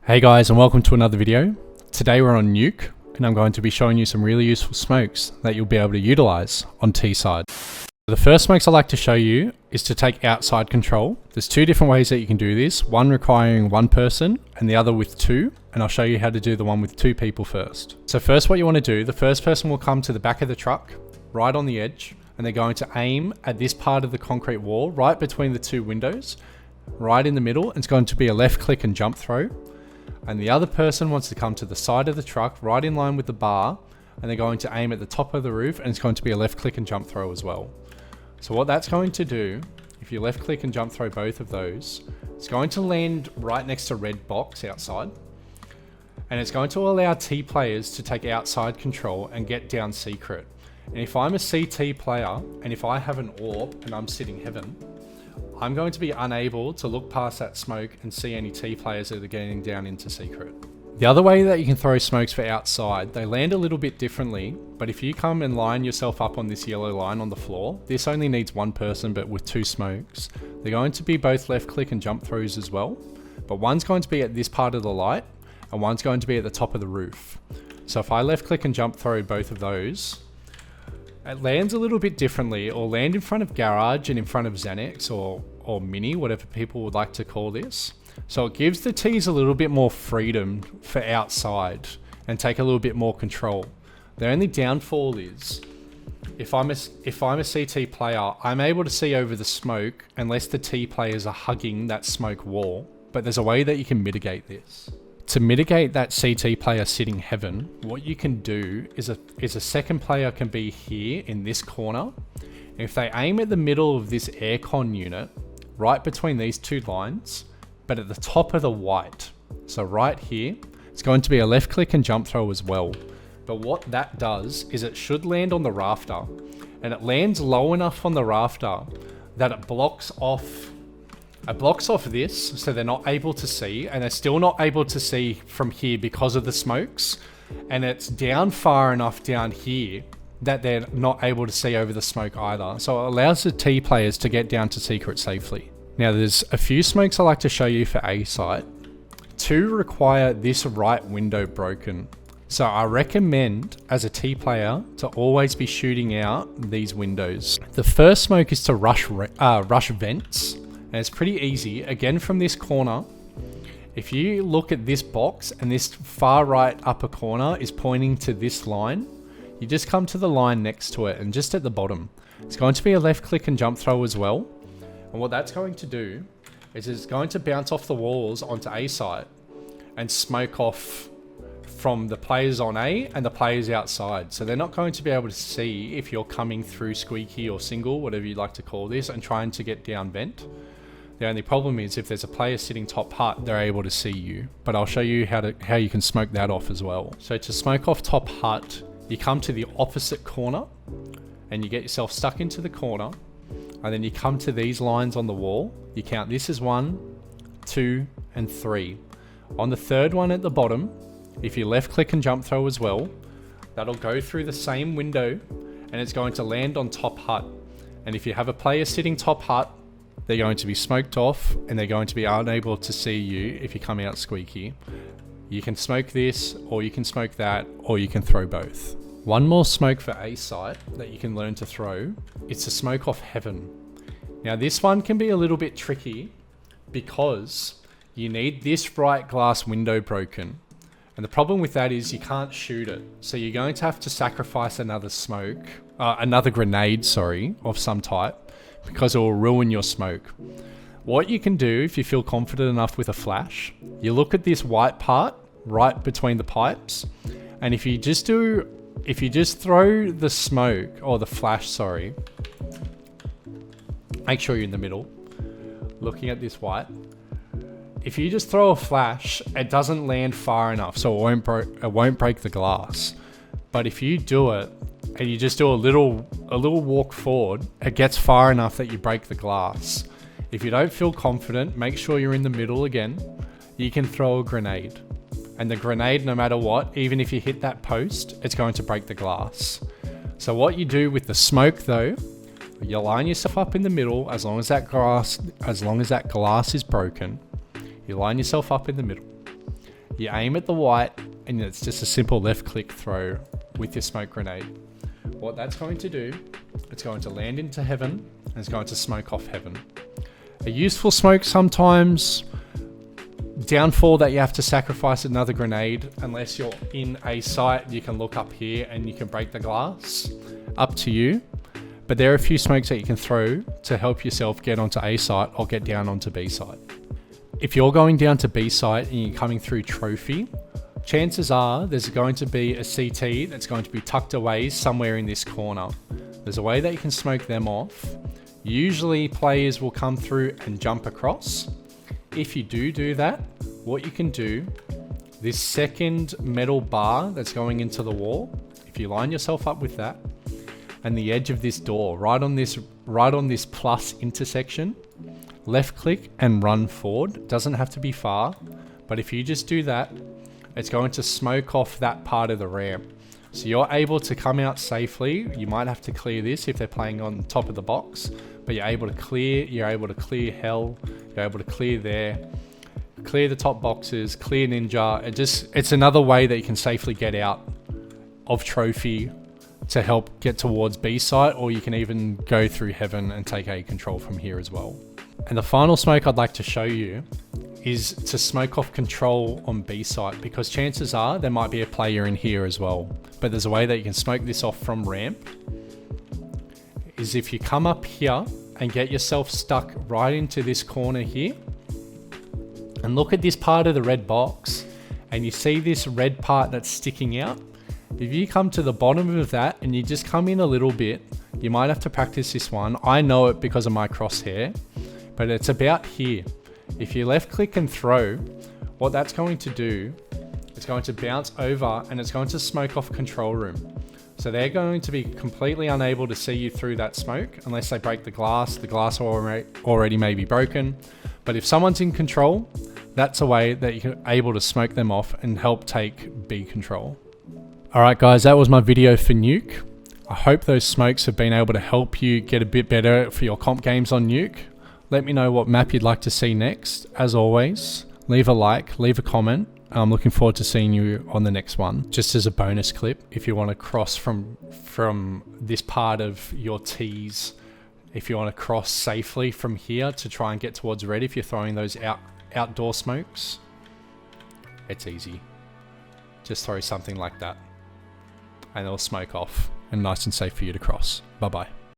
Hey guys, and welcome to another video. Today we're on Nuke, and I'm going to be showing you some really useful smokes that you'll be able to utilize on T side. The first smokes I like to show you is to take outside control. There's two different ways that you can do this, one requiring one person and the other with two, and I'll show you how to do the one with two people first. So first what you want to do, the first person will come to the back of the truck, right on the edge, and they're going to aim at this part of the concrete wall, right between the two windows, right in the middle. It's going to be a left click and jump throw. And the other person wants to come to the side of the truck, right in line with the bar, and they're going to aim at the top of the roof, and it's going to be a left click and jump throw as well. So what that's going to do, if you left click and jump throw both of those, it's going to land right next to red box outside, and it's going to allow T players to take outside control and get down secret. And if I'm a CT player, and if I have an orb and I'm sitting heaven, I'm going to be unable to look past that smoke and see any T players that are getting down into secret. The other way that you can throw smokes for outside, they land a little bit differently, but if you come and line yourself up on this yellow line on the floor, this only needs one person, but with two smokes, they're going to be both left click and jump throws as well, but one's going to be at this part of the light and one's going to be at the top of the roof. So if I left click and jump throw both of those, it lands a little bit differently. It'll land in front of garage and in front of Xanax or mini, whatever people would like to call this. So it gives the T's a little bit more freedom for outside and take a little bit more control. The only downfall is if I'm a CT player, I'm able to see over the smoke unless the T players are hugging that smoke wall. But there's a way that you can mitigate this. To mitigate that CT player sitting heaven, what you can do is a second player can be here in this corner. And if they aim at the middle of this aircon unit, right between these two lines, but at the top of the white, so right here, it's going to be a left click and jump throw as well. But what that does is it should land on the rafter, and it lands low enough on the rafter that it blocks off this, so they're not able to see, and they're still not able to see from here because of the smokes, and it's down far enough down here that they're not able to see over the smoke either. So it allows the T players to get down to secret safely. Now there's a few smokes I like to show you for A site. Two require this right window broken. So I recommend as a T player to always be shooting out these windows. The first smoke is to rush vents. And it's pretty easy. Again, from this corner, if you look at this box and this far right upper corner is pointing to this line, you just come to the line next to it and just at the bottom, it's going to be a left click and jump throw as well. And what that's going to do is it's going to bounce off the walls onto A site and smoke off from the players on A and the players outside. So they're not going to be able to see if you're coming through squeaky or single, whatever you'd like to call this, and trying to get down vent. The only problem is if there's a player sitting top hut, they're able to see you. But I'll show you how you can smoke that off as well. So to smoke off top hut, you come to the opposite corner and you get yourself stuck into the corner, and then you come to these lines on the wall. You count this as 1, 2, and 3. On the third one at the bottom, if you left click and jump throw as well, that'll go through the same window and it's going to land on top hut. And if you have a player sitting top hut, they're going to be smoked off and they're going to be unable to see you if you come out squeaky. You can smoke this, or you can smoke that, or you can throw both. One more smoke for A site that you can learn to throw, it's a smoke off heaven. Now this one can be a little bit tricky because you need this right glass window broken. And the problem with that is you can't shoot it. So you're going to have to sacrifice another grenade, of some type, because it will ruin your smoke. What you can do if you feel confident enough with a flash, you look at this white part right between the pipes, and if you just throw the smoke or the flash, make sure you're in the middle, looking at this white. If you just throw a flash, it doesn't land far enough, so it won't break the glass. But if you do it and you just do a little walk forward, it gets far enough that you break the glass. If you don't feel confident, make sure you're in the middle again. You can throw a grenade. And the grenade, no matter what, even if you hit that post, it's going to break the glass. So what you do with the smoke though, you line yourself up in the middle as long as that glass is broken. You line yourself up in the middle. You aim at the white, and it's just a simple left click throw with your smoke grenade. What that's going to do, it's going to land into heaven, and it's going to smoke off heaven. A useful smoke sometimes, downfall that you have to sacrifice another grenade. Unless you're in A site, you can look up here and you can break the glass. Up to you. But there are a few smokes that you can throw to help yourself get onto A site or get down onto B site. If you're going down to B site and you're coming through trophy, chances are there's going to be a CT that's going to be tucked away somewhere in this corner. There's a way that you can smoke them off. Usually players will come through and jump across. If you do that, what you can do, this second metal bar that's going into the wall, if you line yourself up with that, and the edge of this door, right on this plus intersection, left click and run forward. It doesn't have to be far, but if you just do that, it's going to smoke off that part of the ramp. So you're able to come out safely. You might have to clear this if they're playing on top of the box, but you're able to clear hell, you're able to clear there, clear the top boxes, clear ninja. It's another way that you can safely get out of trophy to help get towards B site, or you can even go through heaven and take A control from here as well. And the final smoke I'd like to show you is to smoke off control on B site, because chances are there might be a player in here as well. But there's a way that you can smoke this off from ramp, is if you come up here and get yourself stuck right into this corner here, and look at this part of the red box, and you see this red part that's sticking out. If you come to the bottom of that and you just come in a little bit, you might have to practice this one. I know it because of my crosshair, but it's about here. If you left click and throw, what that's going to do, it's going to bounce over and it's going to smoke off control room. So they're going to be completely unable to see you through that smoke unless they break the glass. The glass already may be broken. But if someone's in control, that's a way that you're able to smoke them off and help take B control. Alright guys, that was my video for Nuke. I hope those smokes have been able to help you get a bit better for your comp games on Nuke. Let me know what map you'd like to see next. As always, leave a like, leave a comment. I'm looking forward to seeing you on the next one. Just as a bonus clip, if you want to cross from this part of your tees, if you want to cross safely from here to try and get towards red, if you're throwing those outdoor smokes, it's easy. Just throw something like that and it'll smoke off and nice and safe for you to cross. Bye bye.